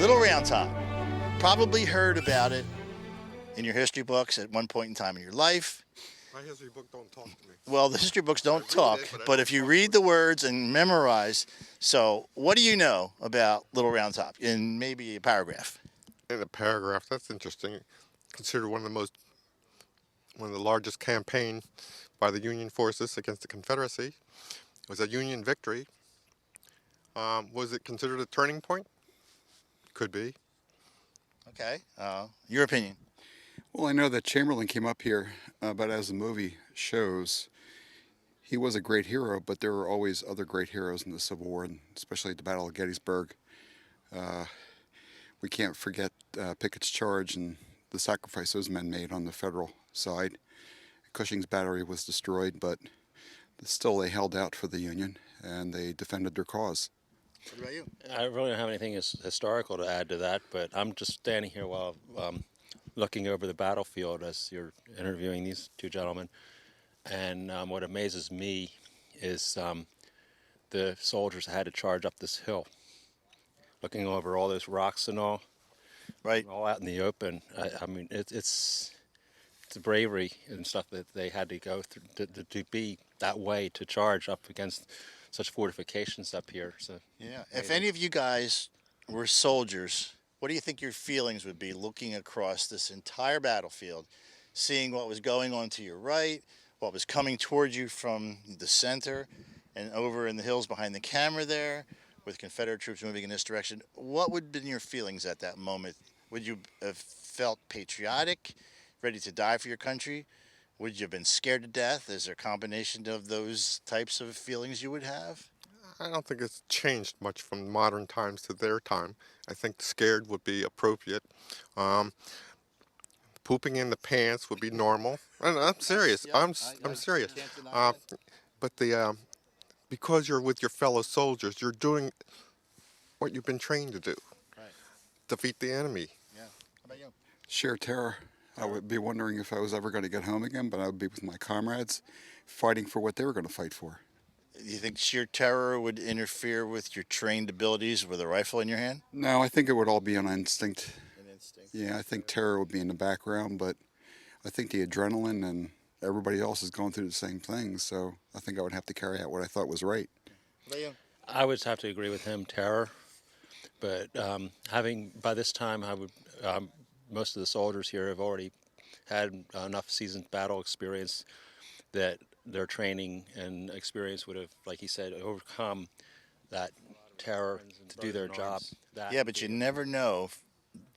Little Round Top. Probably heard about it in your history books at one point in time in your life. My history book don't talk to me. Well, the history books don't talk, it, but I but don't if you talk read to the words and memorize, so what do you know about Little Round Top in maybe a paragraph? In a paragraph, that's interesting. Considered one of the largest campaign by the Union forces against the Confederacy. It was a Union victory. Was it considered a turning point? Could be. Okay, your opinion. Well, I know that Chamberlain came up here, but as the movie shows, he was a great hero, but there were always other great heroes in the Civil War, and especially at the Battle of Gettysburg. Uh, we can't forget Pickett's charge and the sacrifice those men made on the Federal side. Cushing's battery was destroyed, but still they held out for the Union and they defended their cause. What about you? I really don't have anything historical to add to that, but I'm just standing here while looking over the battlefield as you're interviewing these two gentlemen. And what amazes me is the soldiers had to charge up this hill, looking over all those rocks and all, Right. all out in the open. I mean, it's bravery and stuff that they had to go through to be that way to charge up against such fortifications up here. So Yeah. If any of you guys were soldiers, what do you think your feelings would be looking across this entire battlefield, seeing what was going on to your right, what was coming towards you from the center, and over in the hills behind the camera there, with Confederate troops moving in this direction? What would have been your feelings at that moment? Would you have felt patriotic, ready to die for your country? Would you have been scared to death? Is there a combination of those types of feelings you would have? I don't think it's changed much from modern times to their time. I think scared would be appropriate. Um, Pooping in the pants would be normal. And I'm serious. I'm serious. Can't deny Uh, that. but because you're with your fellow soldiers, you're doing what you've been trained to do: Right. defeat the enemy. Yeah. How about you? Sheer terror. I would be wondering if I was ever going to get home again, but I would be with my comrades fighting for what they were going to fight for. Do you think sheer terror would interfere with your trained abilities with a rifle in your hand? No, I think it would all be on instinct. An instinct. Yeah, I think terror would be in the background, but I think the adrenaline and everybody else is going through the same thing, so I think I would have to carry out what I thought was right. How about you? I would have to agree with him, terror. But having by this time, I would most of the soldiers here have already had enough seasoned battle experience that their training and experience would have, like he said, overcome that terror to do their job. Yeah, but you never know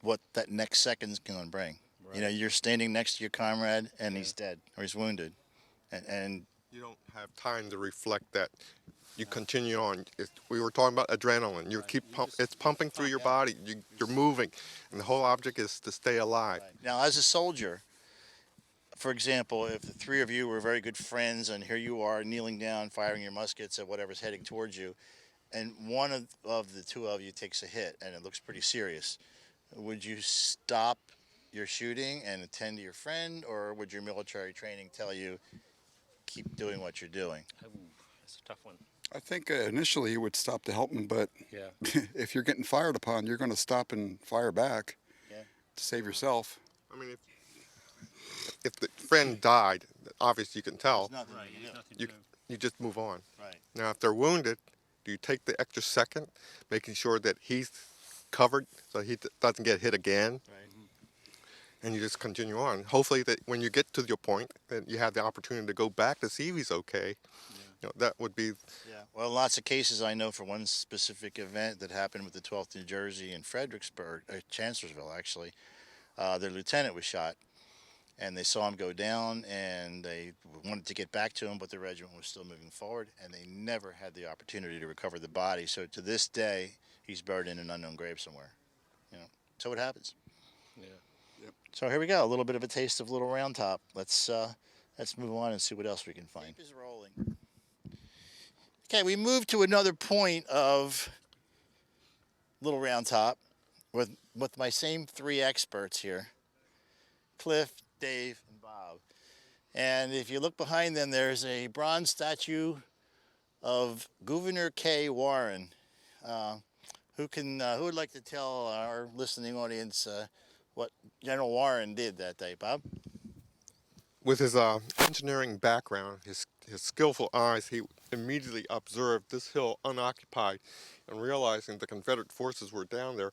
what that next second's going to bring. You know, you're standing next to your comrade and he's dead or he's wounded. And You don't have time to reflect that. You continue on. We were talking about adrenaline. It's pumping through your body. You're moving, and the whole object is to stay alive. now, as a soldier, for example, if the three of you were very good friends and here you are kneeling down, firing your muskets at whatever's heading towards you, and one of the two of you takes a hit and it looks pretty serious, would you stop your shooting and attend to your friend, or would your military training tell you keep doing what you're doing? That's a tough one. I think initially you would stop to help them, but Yeah. if you're getting fired upon, you're going to stop and fire back Yeah. to save yourself. I mean, if the friend died, obviously you can tell. There's nothing you can do. You just move on. Right. Now, if they're wounded, do you take the extra second, making sure that he's covered so he doesn't get hit again? Right. And you just continue on. Hopefully, that when you get to your point, that you have the opportunity to go back to see if he's okay. You know, that would be. Yeah. Well, lots of cases I know for one specific event that happened with the 12th New Jersey in Fredericksburg, Chancellorsville actually. Their lieutenant was shot, and they saw him go down, and they wanted to get back to him, but the regiment was still moving forward, and they never had the opportunity to recover the body. So to this day, he's buried in an unknown grave somewhere. You know, so it happens. Yeah. So here we go, a little bit of a taste of Little Round Top. Let's move on and see what else we can find. Tape is rolling. Okay, we move to another point of Little Round Top with my same three experts here, Cliff, Dave, and Bob. And if you look behind them, there's a bronze statue of Gouverneur K. Warren. Who would like to tell our listening audience what General Warren did that day, Bob? With his engineering background, his skillful eyes, he immediately observed this hill unoccupied, and realizing the Confederate forces were down there,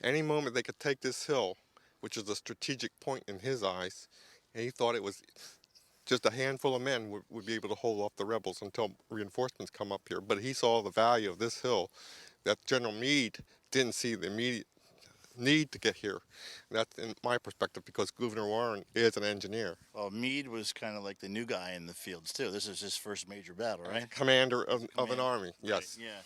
any moment they could take this hill, which is a strategic point in his eyes, and he thought it was just a handful of men would be able to hold off the rebels until reinforcements come up here. But he saw the value of this hill that General Meade didn't see the immediate need to get here. That's in my perspective because Gouverneur Warren is an engineer. Well, Meade was kind of like the new guy in the fields too. This is his first major battle, right? Commander of an Commander. army, yes. Right, yeah.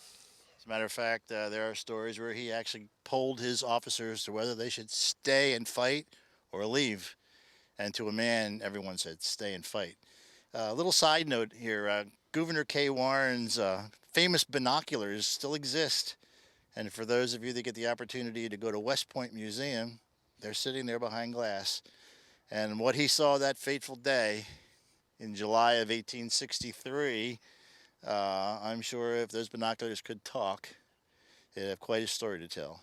As a matter of fact, there are stories where he actually polled his officers to whether they should stay and fight or leave. And to a man, everyone said stay and fight. A little side note here, Gouverneur K. Warren's famous binoculars still exist. And for those of you that get the opportunity to go to West Point Museum, they're sitting there behind glass. And what he saw that fateful day in July of 1863, I'm sure if those binoculars could talk, they'd have quite a story to tell.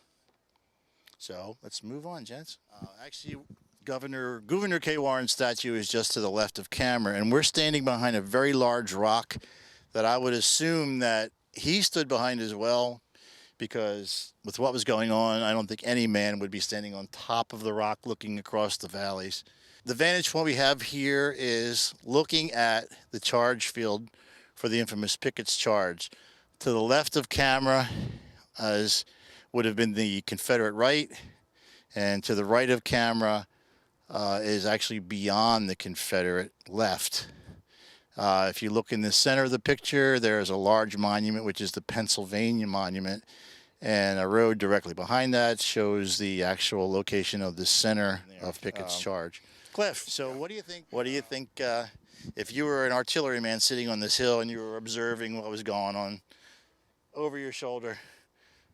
So let's move on, gents. Actually, Gouverneur K. Warren's statue is just to the left of camera, and we're standing behind a very large rock that I would assume that he stood behind as well, because with what was going on, I don't think any man would be standing on top of the rock looking across the valleys. The vantage point we have here is looking at the charge field for the infamous Pickett's Charge. To the left of camera would have been the Confederate right, and to the right of camera is actually beyond the Confederate left. If you look in the center of the picture, there is a large monument, which is the Pennsylvania Monument, and a road directly behind that shows the actual location of the center of Pickett's Charge. Cliff, so what do you think? What do you think if you were an artilleryman sitting on this hill and you were observing what was going on over your shoulder?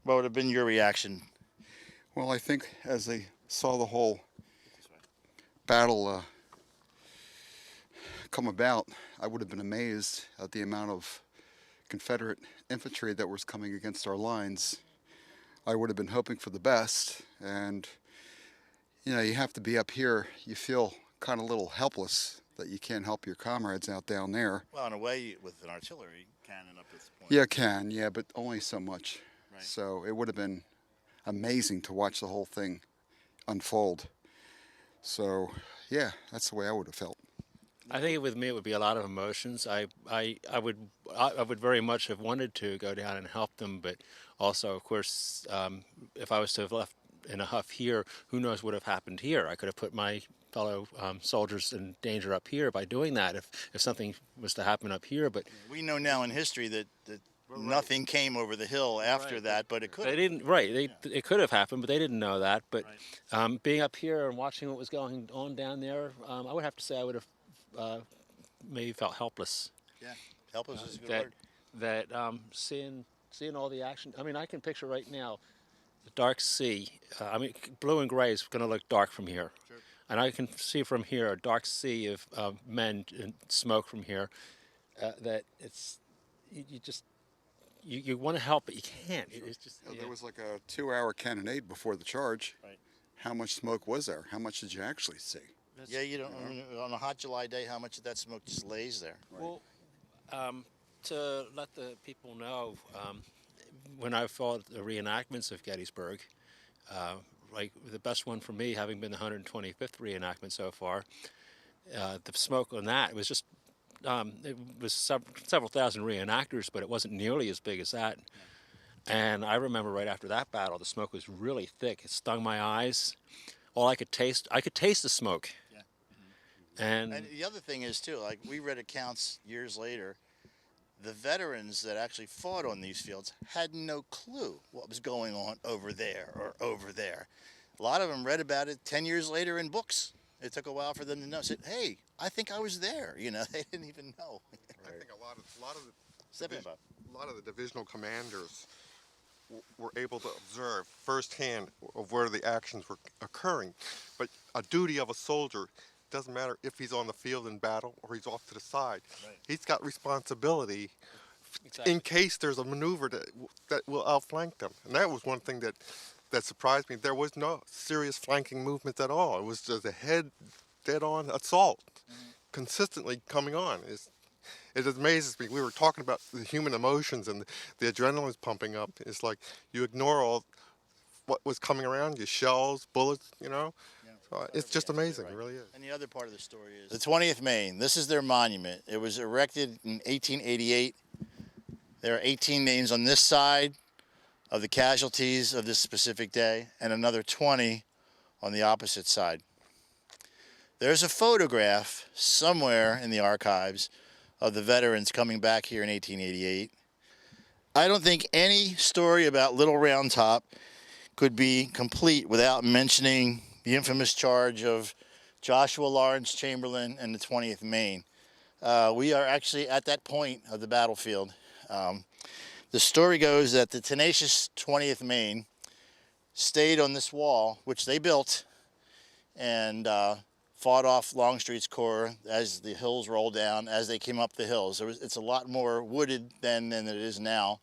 What would have been your reaction? Well, I think as they saw the whole battle come about, I would have been amazed at the amount of Confederate infantry that was coming against our lines. I would have been hoping for the best, and you know, you have to be up here. You feel kind of a little helpless that you can't help your comrades out down there. Well, in a way, with an artillery cannon up at this point. Yeah, can, yeah, but only so much. Right. So it would have been amazing to watch the whole thing unfold. So, yeah, that's the way I would have felt. I think with me it would be a lot of emotions. I would very much have wanted to go down and help them, but also, of course, if I was to have left in a huff here, who knows what would have happened here? I could have put my fellow soldiers in danger up here by doing that if something was to happen up here. But we know now in history that nothing came over the hill after that, but it could. They didn't. Right. It could have happened, but they didn't know that. But being up here and watching what was going on down there, I would have to say I would have maybe felt helpless. Yeah, helpless is a good word. Seeing all the action. I mean, I can picture right now the dark sea. I mean, blue and gray is going to look dark from here. Sure. And I can see from here a dark sea of men and smoke from here. That it's you want to help, but you can't. Sure. It's just There was like a 2-hour cannonade before the charge. Right. How much smoke was there? How much did you actually see? Yeah, you don't. I mean, on a hot July day, how much of that smoke just lays there? Right. Well, to let the people know, when I fought the reenactments of Gettysburg, like the best one for me, having been the 125th reenactment so far, the smoke on that was just it was several thousand reenactors, but it wasn't nearly as big as that. And I remember right after that battle, the smoke was really thick. It stung my eyes. All I could taste the smoke. Yeah. And the other thing is too, like we read accounts years later, the veterans that actually fought on these fields had no clue what was going on over there or over there. A lot of them read about it 10 years later in books. It took a while for them to know. Said, "Hey, I think I was there." You know, they didn't even know. I think a lot of the divisional commanders were able to observe firsthand of where the actions were occurring. But a duty of a soldier doesn't matter if he's on the field in battle or he's off to the side. Right. He's got responsibility Exactly. in case there's a maneuver that will outflank them. And that was one thing that surprised me. There was no serious flanking movement at all. It was just a dead-on assault, consistently coming on. It amazes me. We were talking about the human emotions and the adrenaline's pumping up. It's like you ignore all what was coming around you, shells, bullets, Yeah, So it's just amazing. It really is. And the other part of the story is the 20th Maine. This is their monument. It was erected in 1888. There are 18 names on this side of the casualties of this specific day, and another 20 on the opposite side. There's a photograph somewhere in the archives of the veterans coming back here in 1888. I don't think any story about Little Round Top could be complete without mentioning the infamous charge of Joshua Lawrence Chamberlain and the 20th Maine. We are actually at that point of the battlefield. The story goes that the tenacious 20th Maine stayed on this wall, which they built, and fought off Longstreet's corps as the hills rolled down, as they came up the hills. It's a lot more wooded then than it is now.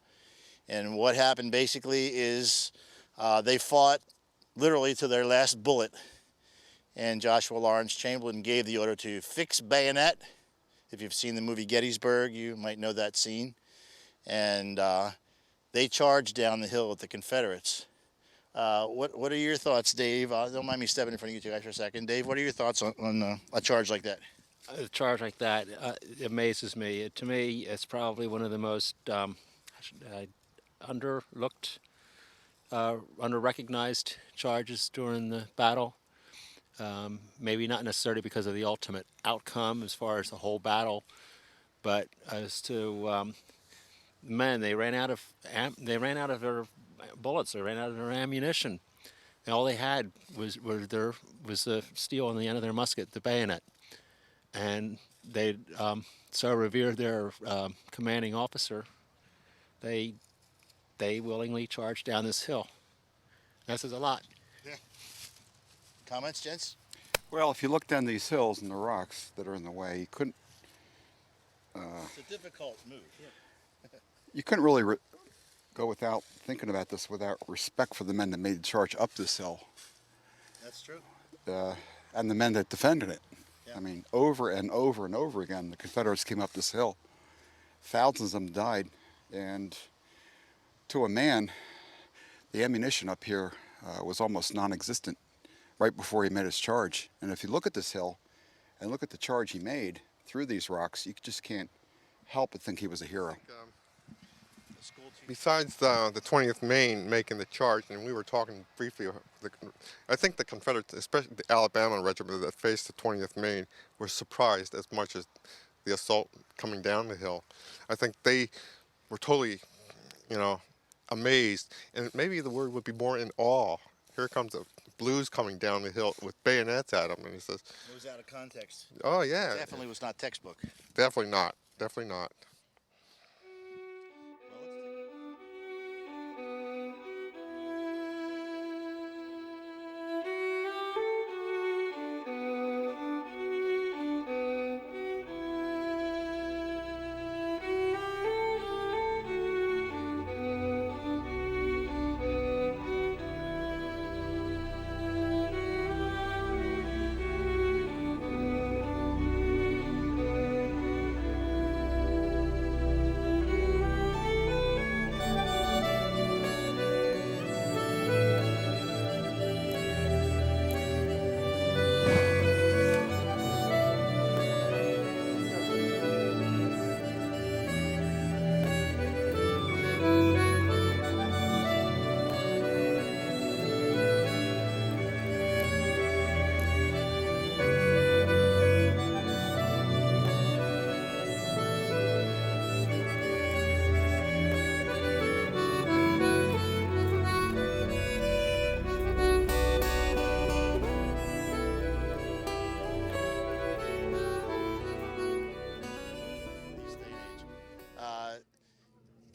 And what happened basically is they fought literally to their last bullet. And Joshua Lawrence Chamberlain gave the order to fix bayonet. If you've seen the movie Gettysburg, you might know that scene. And they charged down the hill with the Confederates. What are your thoughts, Dave? Don't mind me stepping in front of you two guys for a second. Dave, what are your thoughts on a charge like that? A charge like that amazes me. To me, it's probably one of the most underlooked, under-recognized charges during the battle. Maybe not necessarily because of the ultimate outcome as far as the whole battle, but as to men, they ran out of their bullets, they ran out of their ammunition, and all they had was the steel on the end of their musket, the bayonet, and they so revered their commanding officer. They willingly charged down this hill. That says a lot. Comments, gents? Well, if you look down these hills and the rocks that are in the way, It's a difficult move. you couldn't really go without thinking about this without respect for the men that made the charge up this hill That's true. and the men that defended it. Yeah. I mean, over and over and over again, the Confederates came up this hill. Thousands of them died, and to a man, the ammunition up here was almost non-existent right before he made his charge. And if you look at this hill and look at the charge he made through these rocks, you just can't help but think he was a hero. Besides the 20th Maine making the charge, and we were talking briefly, I think the Confederates, especially the Alabama regiment that faced the 20th Maine, were surprised as much as the assault coming down the hill. I think they were totally, amazed, and maybe the word would be more in awe. Here comes the blues coming down the hill with bayonets at them, and he says, It was out of context. "Oh yeah, Definitely was not textbook. definitely not, definitely not."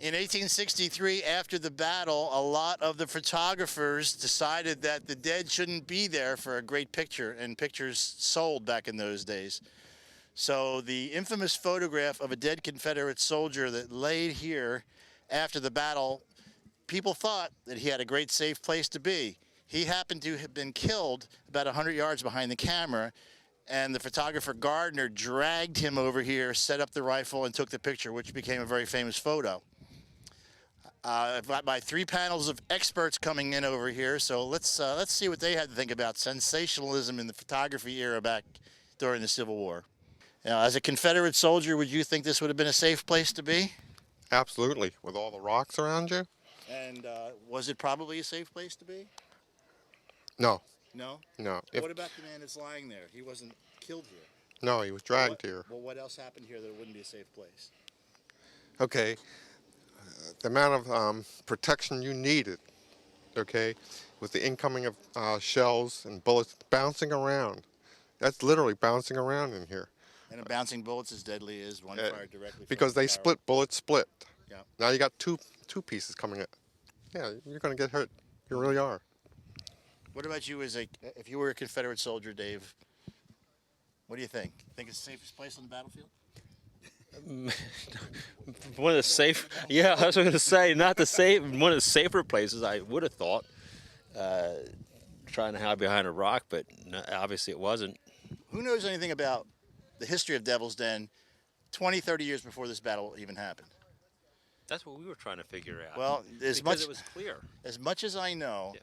In 1863, after the battle, a lot of the photographers decided that the dead shouldn't be there for a great picture, and pictures sold back in those days. So the infamous photograph of a dead Confederate soldier that laid here after the battle, people thought that he had a great safe place to be. He happened to have been killed about 100 yards behind the camera, and the photographer Gardner dragged him over here, set up the rifle, and took the picture, which became a very famous photo. I've got my 3 panels of experts coming in over here, so let's see what they had to think about sensationalism in the photography era back during the Civil War. Now, as a Confederate soldier, would you think this would have been a safe place to be? Absolutely, with all the rocks around you. And was it probably a safe place to be? No, No? no. What about the man that's lying there? He wasn't killed here. No, he was dragged here. Well, what else happened here that it wouldn't be a safe place? Okay, the amount of protection you needed, okay, with the incoming of shells and bullets bouncing around. That's literally bouncing around in here. And a bouncing bullet's as deadly as one fired directly Because from they the barrel. split, bullets split. Yeah. Now you got two pieces coming in. Yeah, you're going to get hurt. You really are. What about you if you were a Confederate soldier, Dave? What do you think? Think it's the safest place on the battlefield? One of the safe, yeah, I was going to say, not the safe, one of the safer places I would have thought, trying to hide behind a rock, but no, obviously it wasn't. Who knows anything about the history of Devil's Den 20, 30 years before this battle even happened? That's what we were trying to figure out. Well, because it was clear. as much as I know, Yeah.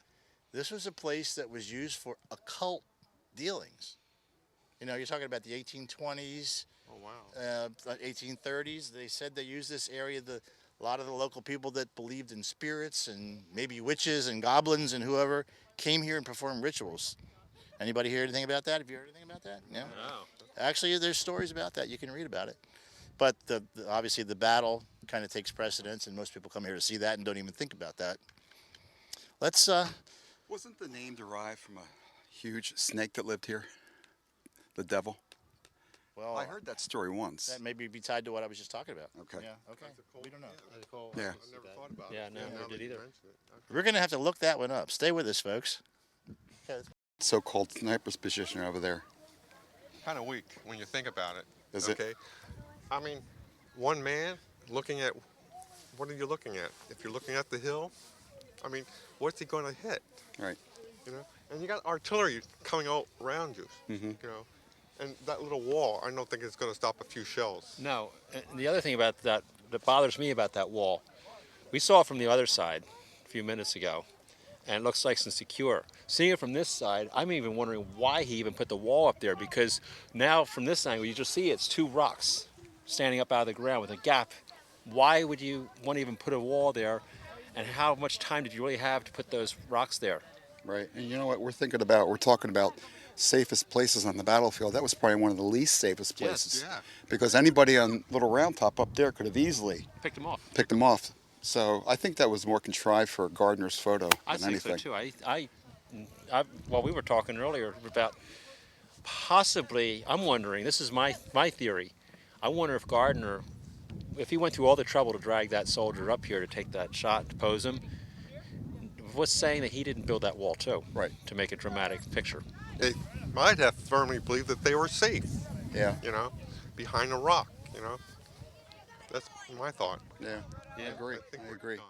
this was a place that was used for occult dealings. You know, you're talking about the 1820s, Oh, wow. 1830s. They said they used this area. A lot of the local people that believed in spirits and maybe witches and goblins and whoever came here and performed rituals. Anybody hear anything about that? Have you heard anything about that? No. No. Actually, there's stories about that. You can read about it. But obviously the battle kind of takes precedence, and most people come here to see that and don't even think about that. Let's. Wasn't the name derived from a huge snake that lived here? The devil? Well, I heard that story once. that maybe be tied to what I was just talking about. Okay. Yeah. Okay. We don't know. Yeah. I never thought about Yeah, it. no, Now never that did you either. mention it. We're gonna have to look that one up. Stay with us, folks. So-called sniper's position over there. Kind of weak when you think about it. Is it? okay? I mean, one man looking at, what are you looking at? If you're looking at the hill, I mean, what's he going to hit? Right. You know, and you got artillery coming all around you. Mm-hmm. You know, and that little wall, I don't think it's going to stop a few shells. No, and the other thing about that bothers me about that wall, we saw it from the other side a few minutes ago, and it looks nice and secure. Seeing it from this side, I'm even wondering why he even put the wall up there, because now from this angle you just see it's 2 rocks standing up out of the ground with a gap. Why would you want to even put a wall there, and how much time did you really have to put those rocks there? Right. And you know what we're talking about safest places on the battlefield. That was probably one of the least safest places. Yeah. Because anybody on Little Round Top up there could have easily Picked them off. picked them off. So I think that was more contrived for Gardner's photo I than think so anything. too. Well, we were talking earlier about possibly, I'm wondering, this is my theory, I wonder if Gardner, if he went through all the trouble to drag that soldier up here to take that shot, to pose him, what's saying that he didn't build that wall too? Right. To make a dramatic picture. They might have firmly believed that they were safe, Yeah. you know, behind a rock, you know. That's my thought. Yeah. Yeah. I agree. I think I we're agree. done.